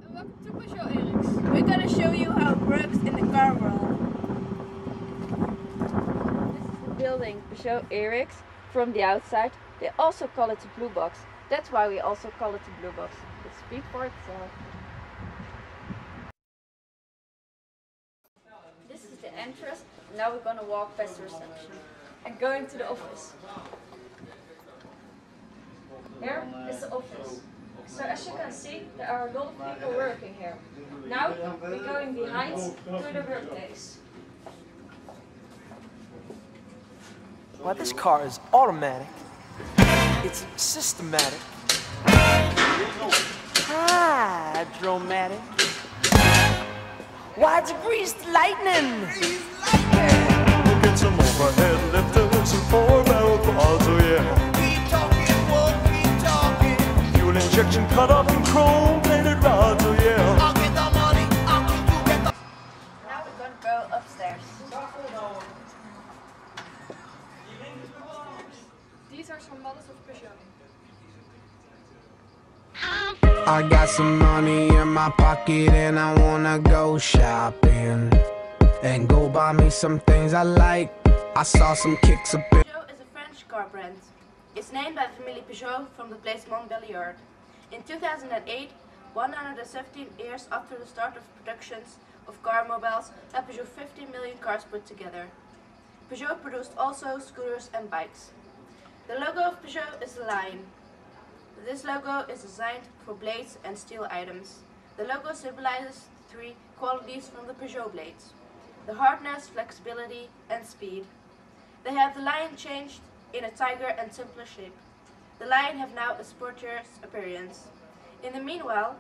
Welcome to Peugeot Eriks. We're gonna show you how it works in the car world. This is the building Peugeot Eriks from the outside. They also call it the blue box. That's why we also call it the blue box. It speaks for itself. This is the entrance. Now we're gonna walk past the reception and go into the office. Here is the office. So as you can see, there are a lot of people working here. Now we're going behind to the workplace. Well, this car is automatic. It's systematic. Hydromatic. Why, it's greased lightning! Look at some overhead lifters and four-barrel quads, oh yeah. Fuel injection cut up in chrome-plated rods, oh yeah. Now we're going to go upstairs. These are some models of Peugeot. I got some money in my pocket and I wanna go shopping and go buy me some things I like. I saw some kicks up in. Peugeot is a French car brand. It's named by the family Peugeot from the place Montbéliard. In 2008, 117 years after the start of productions of car mobiles, had Peugeot 50 million cars put together. Peugeot produced also scooters and bikes. The logo of Peugeot is a lion. This logo is designed for blades and steel items. The logo symbolizes three qualities from the Peugeot blades: the hardness, flexibility and speed. They have the lion changed in a tiger and simpler shape. The lion have now a sportier appearance. In the meanwhile,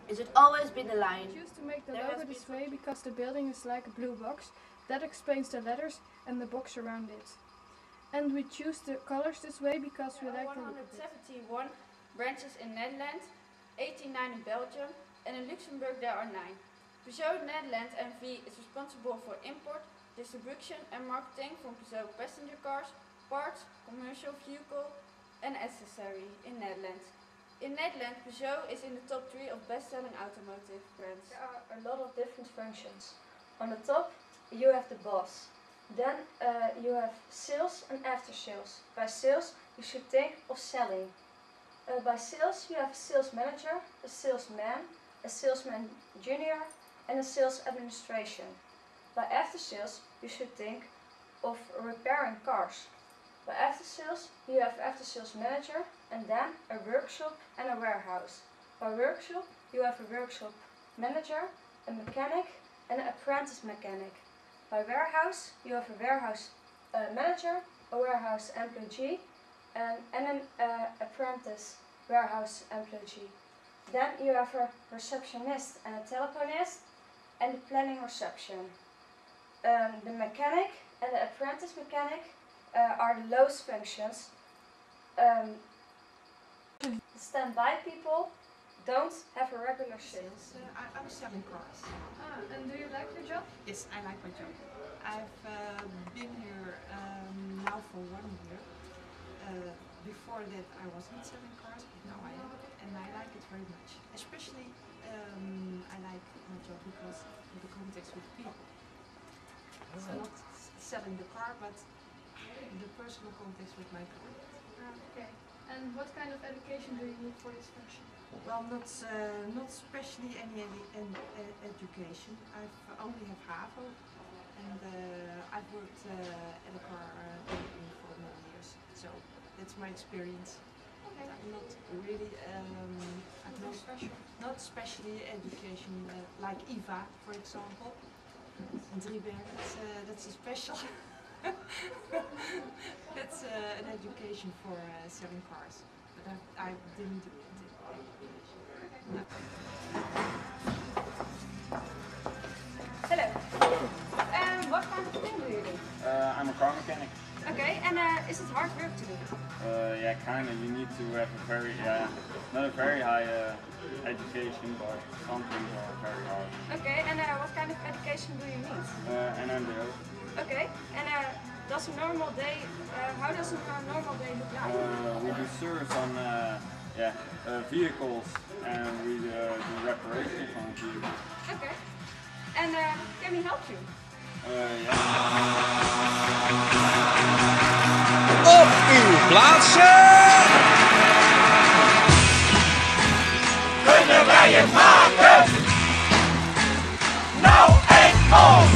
is it always been the lion? I choose to make the logo this way because the building is like a blue box. That explains the letters and the box around it. And we choose the colors this way because we like the look of it. 171 branches in Netherlands, 89 in Belgium, and in Luxembourg there are 9. Peugeot Netherlands NV is responsible for import, distribution and marketing from Peugeot passenger cars, parts, commercial vehicle and accessory in Netherlands. In Netherlands, Peugeot is in the top 3 of best-selling automotive brands. There are a lot of different functions. On the top, you have the boss. Then you have sales and after sales. By sales, you should think of selling. By sales, you have a sales manager, a salesman, a salesman junior, and a sales administration. By after sales, you should think of repairing cars. By after sales, you have after sales manager, and then a workshop and a warehouse. By workshop, you have a workshop manager, a mechanic, and an apprentice mechanic. By warehouse, you have a warehouse manager, a warehouse employee, and an apprentice warehouse employee. Then you have a receptionist and a telephonist, and the planning reception. The mechanic and the apprentice mechanic are the lowest functions. The standby people don't have a regular shift. I'm selling cars. And do you like your job? Yes, I like my job. I've been here now for 1 year. Before that I was not selling cars, but now I am, and I like it very much. Especially I like my job because of the context with people. It's not selling the car, but the personal context with my client. Okay. And what kind of education do you need for this function? Well, not especially any education. I've only have HAVO, and I've worked at a car company for many years. So that's my experience. Okay. I'm not really, not especially education like IVA, for example. In Driebergen, that's a special. That's an education for selling cars, but I didn't do it. No. Hello. What kind of thing do you do? I'm a car mechanic. Okay, and is it hard work to do? Yeah, kind of. You need to have a very, not a very high education, but some things are very hard. Okay, and what kind of education do you need? An MBO. Okay, and does a normal day, how does a normal day look like? We do service on vehicles and we do reparations on vehicles. Okay. And can we help you? Op uw plaatsen! Kunnen wij het maken? Nou en of!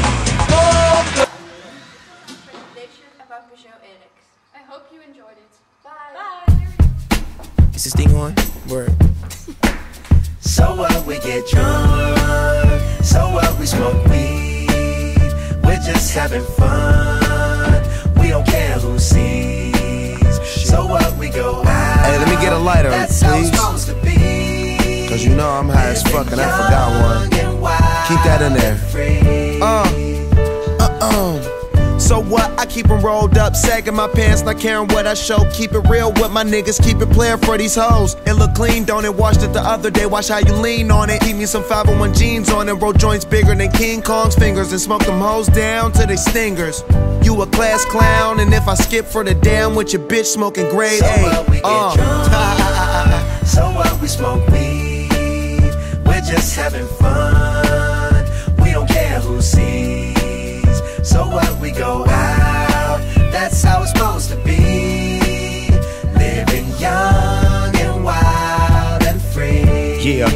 Presentation about Peugeot RX. I hope you enjoyed it. Bye. Is this thing on? Word. So what, we get drunk. So what, we smoke weed. We're just having fun. We don't care who sees. So what, we go out. Hey, let me get a lighter, That's how it's please. supposed to be. Cause you know I'm high as fuck and I forgot one. Keep that in there. So what? I keep them rolled up, sagging my pants, not caring what I show. Keep it real with my niggas, keep it playing for these hoes. It look clean, don't it? Washed it the other day, watch how you lean on it. Keep me some 501 jeans on and roll joints bigger than King Kong's fingers. And smoke them hoes down to they stingers. You a class clown, and if I skip for the day, I'm with your bitch smoking grade A. So what, we smoke weed. We're just having fun. We don't care who sees. So what, we go out. That's how it's supposed to be. Living young and wild and free. Yeah,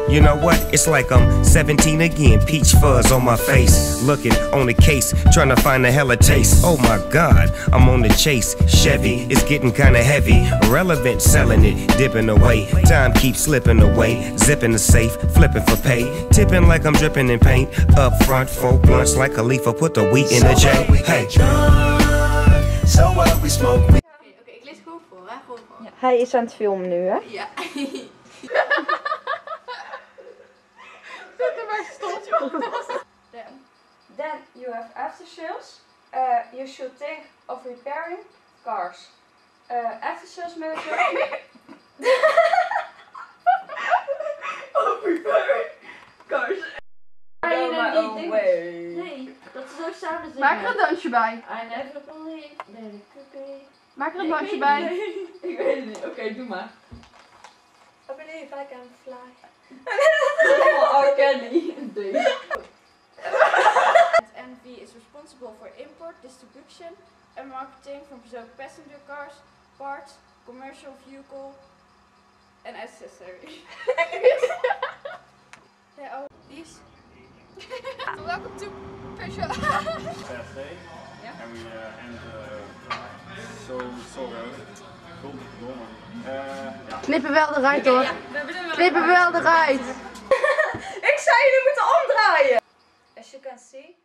you know what? It's like I'm 17 again, peach fuzz on my face. Looking on the case, trying to find a hella taste. Oh my God, I'm on the chase. Chevy, it's getting kinda heavy. Irrelevant, selling it, dipping away. Time keeps slipping away. Zipping the safe, flipping for pay. Tipping like I'm dripping in paint. Up front, 4 blunts like a leaf. Put the wheat in the J. Hey. So what, we smoke weed. Oké, ik lees gewoon voor, hè? Gewoon voor. Ja. Hij is aan het filmen nu, hè? Ja. Then you have after sales. You should think of repairing cars. After sales manager. Of repairing cars. Nee, dat is ook samen zingen. Maak er een dansje bij. I never believe that it could be. Maak er een dansje bij. Ik weet het niet. Oké, doe maar. I believe I can fly. R. Kelly. NV is responsible for import, distribution and marketing from Peugeot passenger cars, parts, commercial vehicle and accessories. Yeah, oh, these. Welcome to Peugeot. Thursday, and we end so Knippen wel eruit hoor. Knippen wel eruit. Ik zei jullie moeten omdraaien. As you can see,